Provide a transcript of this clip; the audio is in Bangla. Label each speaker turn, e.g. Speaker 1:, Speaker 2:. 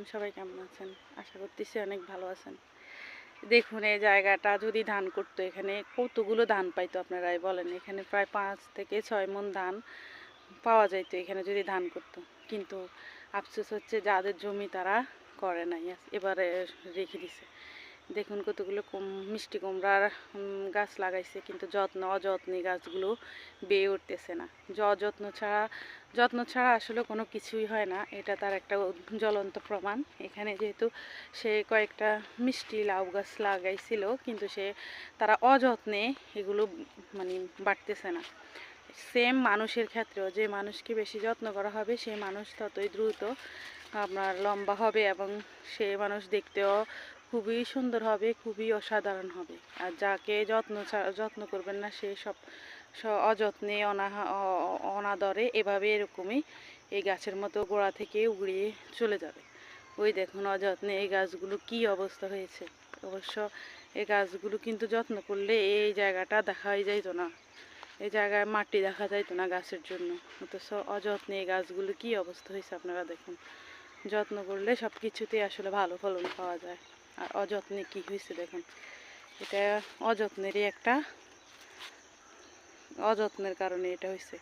Speaker 1: আলাইকুম, সবাই কেমন আছেন? আশা করতেছি অনেক ভালো আছেন। দেখুন এই জায়গাটা যদি ধান করতো, এখানে কতগুলো ধান পাইতো আপনারাই বলেন। এখানে প্রায় 5 থেকে 6 মণ ধান পাওয়া যাইতো এখানে যদি ধান করতো। কিন্তু আফসোস হচ্ছে যাদের জমি তারা করে নাই, এবারে রেখে দিছে। দেখুন কতগুলো মিষ্টি কুমড়ার গাছ লাগাইছে, কিন্তু অযত্নে গাছগুলো বেয়ে উঠতেছে না। যত্ন ছাড়া আসলে কোনো কিছুই হয় না, এটা তার একটা জ্বলন্ত প্রমাণ। এখানে যেহেতু সে কয়েকটা মিষ্টি লাউ গাছ লাগাইছিল, কিন্তু তারা অযত্নে এগুলো মানে বাড়তেছে না। সেম মানুষের ক্ষেত্রেও যে মানুষকে বেশি যত্ন করা হবে সেই মানুষ ততই দ্রুত আপনার লম্বা হবে, এবং সে মানুষ দেখতেও খুবই সুন্দর হবে, খুবই অসাধারণ হবে। আর যাকে যত্ন করবেন না, সে সব অযত্নে অনাদরে এভাবে এরকমই এই গাছের মতো গোড়া থেকে উগড়িয়ে চলে যাবে। ওই দেখুন অযত্নে এই গাছগুলো কি অবস্থা হয়েছে। অবশ্য এই গাছগুলো কিন্তু যত্ন করলে এই জায়গাটা দেখাই যাইত না, এই জায়গায় মাটি দেখা যাইতো না গাছের জন্য। অথচ অযত্নে এই গাছগুলো কি অবস্থা হয়েছে আপনারা দেখুন। যত্ন করলে সব কিছুতেই আসলে ভালো ফলন পাওয়া যায়, আর অযত্নে কি হয়েছে দেখুন। এটা অযত্নেরই একটা অযত্নের কারণে এটা হয়েছে।